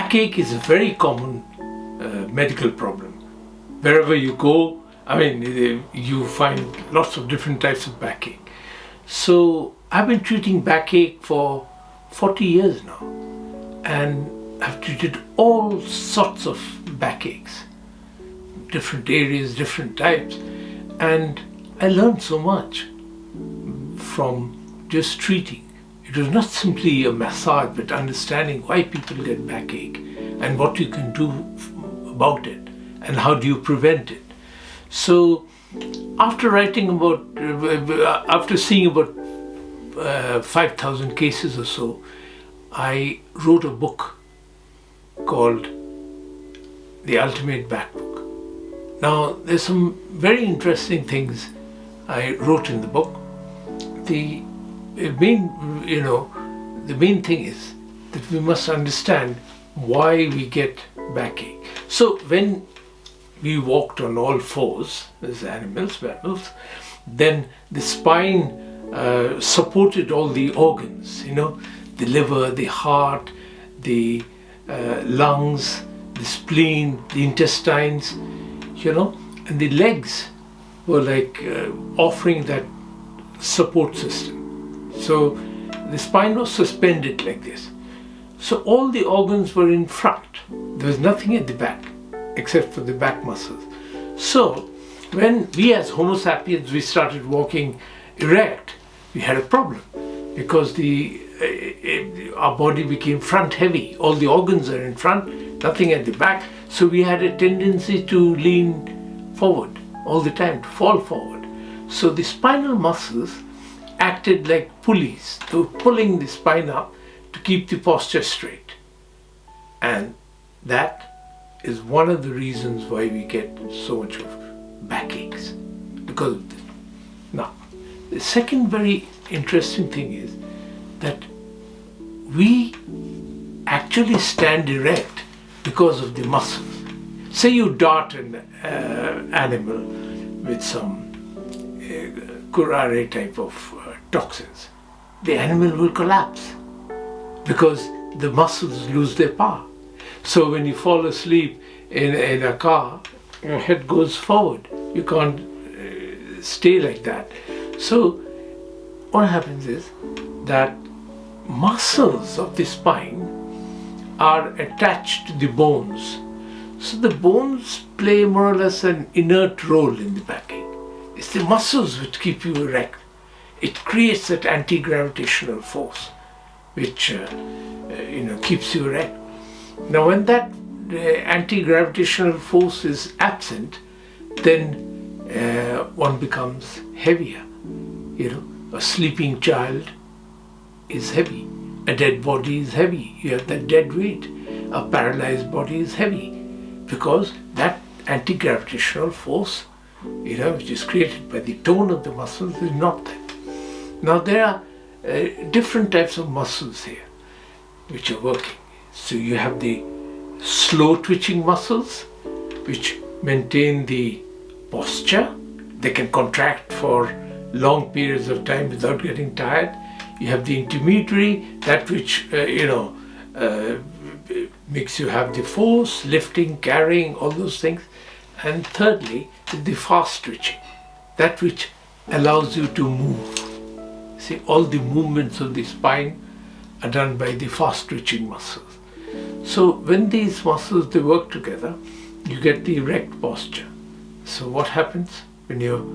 Backache is a very common medical problem. Wherever you go, you find lots of different types of backache. So I've been treating backache for 40 years now, and I've treated all sorts of backaches, different areas, different types, and I learned so much from just treating. It was not simply a massage, but understanding why people get backache and what you can do about it and how do you prevent it. So after seeing about 5,000 cases or so, I wrote a book called The Ultimate Back Book. Now there's some very interesting things I wrote in the book. The main thing is that we must understand why we get backache. So when we walked on all fours as animals, mammals, then the spine supported all the organs, the liver, the heart, the lungs, the spleen, the intestines, and the legs were like offering that support system. So the spine was suspended like this. So all the organs were in front. There was nothing at the back except for the back muscles. So when we as Homo sapiens, we started walking erect, we had a problem because our body became front heavy. All the organs are in front, nothing at the back. So we had a tendency to lean forward all the time, to fall forward. So the spinal muscles acted like pulleys. They were pulling the spine up to keep the posture straight. And that is one of the reasons why we get so much of backaches, because of this. Now, the second very interesting thing is that we actually stand erect because of the muscles. Say you dart an animal with some curare type of toxins, the animal will collapse because the muscles lose their power. So when you fall asleep in a car, your head goes forward. You can't stay like that. So what happens is that muscles of the spine are attached to the bones. So the bones play more or less an inert role in the backache. It's the muscles which keep you erect. It creates that anti-gravitational force which keeps you erect. Now when that anti-gravitational force is absent, then one becomes heavier. A sleeping child is heavy. A dead body is heavy. You have that dead weight. A paralyzed body is heavy because that anti-gravitational force, which is created by the tone of the muscles, is not there. Now there are different types of muscles here which are working. So you have the slow twitching muscles which maintain the posture. They can contract for long periods of time without getting tired. You have the intermediary, that which makes you have the force, lifting, carrying, all those things. And thirdly, the fast twitching, that which allows you to move. See, all the movements of the spine are done by the fast twitching muscles. So when these muscles, they work together, you get the erect posture. So what happens when you're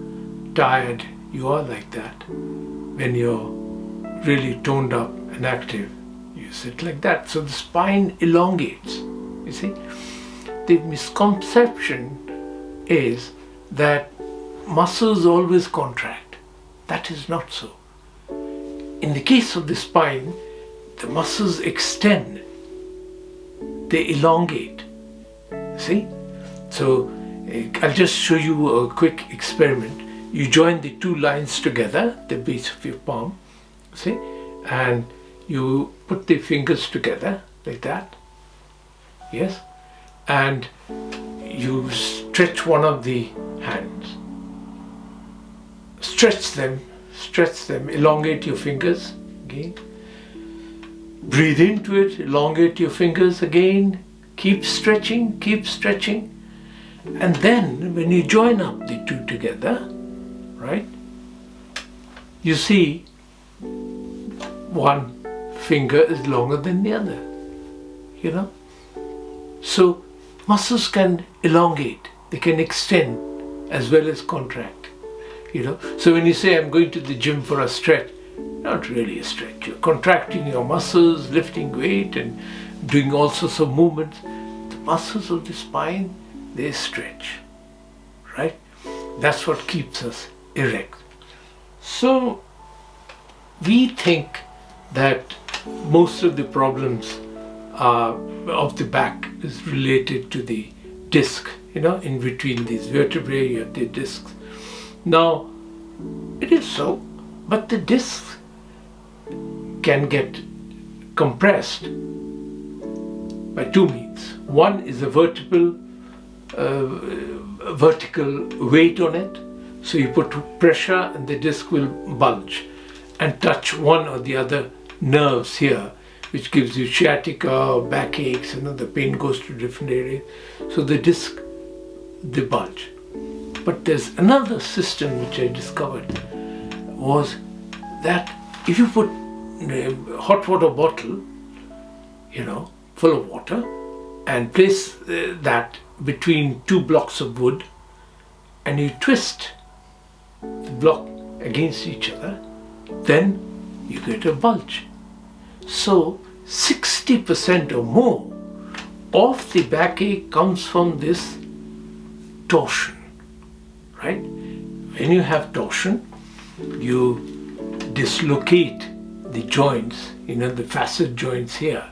tired? You are like that. When you're really toned up and active, you sit like that. So the spine elongates. You see, the misconception is that muscles always contract. That is not so. In the case of the spine, the muscles extend, they elongate. See? So I'll just show you a quick experiment. You join the two lines together, the base of your palm, see? And you put the fingers together like that. Yes? And you stretch one of the hands. Stretch them, elongate your fingers again. Breathe into it, elongate your fingers again, keep stretching, and then when you join up the two together, right, you see one finger is longer than the other, you know. So muscles can elongate, they can extend as well as contract, you know. So when you say I'm going to the gym for a stretch, not really a stretch. You're contracting your muscles, lifting weight and doing all sorts of movements. The muscles of the spine, they stretch, right? That's what keeps us erect. So we think that most of the problems of the back is related to the disc, you know, in between these vertebrae you have the discs. Now, it is so, but the discs can get compressed by two means. One is a vertical weight on it, so you put pressure and the disc will bulge and touch one or the other nerves here, which gives you sciatica or backaches, and the pain goes to different areas. So the disc, they bulge. But there's another system which I discovered, was that if you put a hot water bottle, you know, full of water, and place that between two blocks of wood, and you twist the block against each other, then you get a bulge. So 60% or more of the backache comes from this torsion, right? When you have torsion, you dislocate the joints, you know, the facet joints here,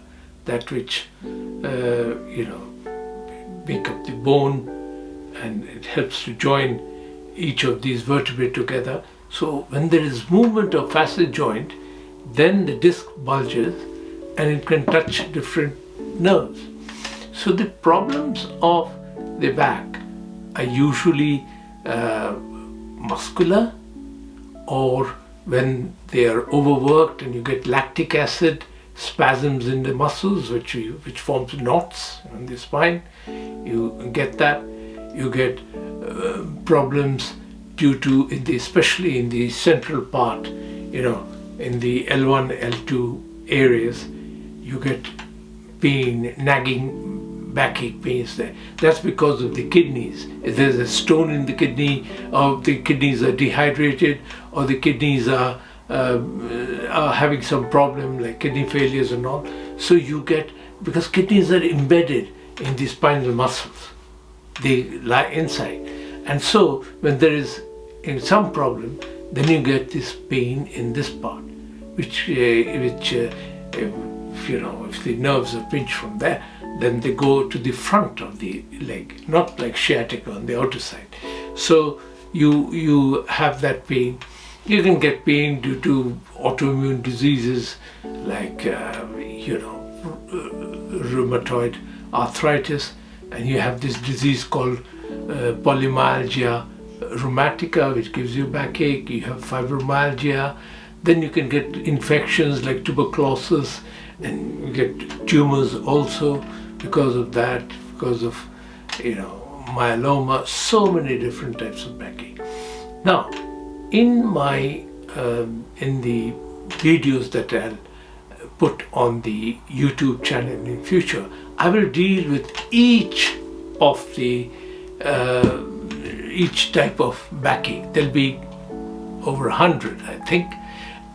that which, you know, make up the bone, and it helps to join each of these vertebrae together. So when there is movement of facet joint, then the disc bulges and it can touch different nerves. So the problems of the back are usually muscular, or when they are overworked and you get lactic acid spasms in the muscles, which forms knots on the spine. You get that. You get problems due to, especially in the central part, you know, in the L1, L2 areas, you get pain, nagging backache pains there. That's because of the kidneys. If there's a stone in the kidney, or the kidneys are dehydrated, or the kidneys are having some problem like kidney failures and all, so you get, because kidneys are embedded in the spinal muscles, they lie inside, and so when there is some problem, then you get this pain in this part, which if the nerves are pinched from there, then they go to the front of the leg, not like sciatica on the outer side. So you have that pain. You can get pain due to autoimmune diseases like rheumatoid arthritis, and you have this disease called polymyalgia rheumatica, which gives you backache. You have fibromyalgia. Then you can get infections like tuberculosis, and you get tumors also because of that, because of myeloma, so many different types of backache. Now, in my in the videos that I'll put on the YouTube channel in future, I will deal with each of the each type of backache. There'll be over 100, I think,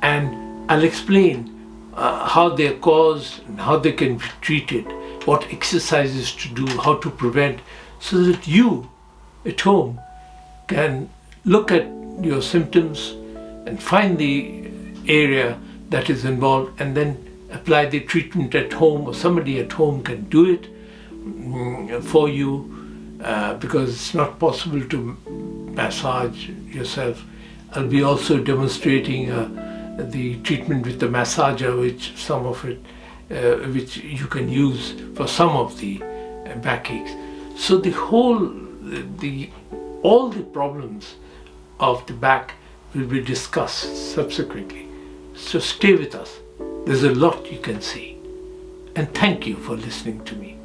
and I'll explain how they're caused and how they can be treated, what exercises to do, how to prevent, so that you at home can look at your symptoms and find the area that is involved, and then apply the treatment at home, or somebody at home can do it for you, because it's not possible to massage yourself. I'll be also demonstrating the treatment with the massager, which some of it which you can use for some of the backaches. So all the problems of the back will be discussed subsequently. So stay with us. There's a lot you can see. And thank you for listening to me.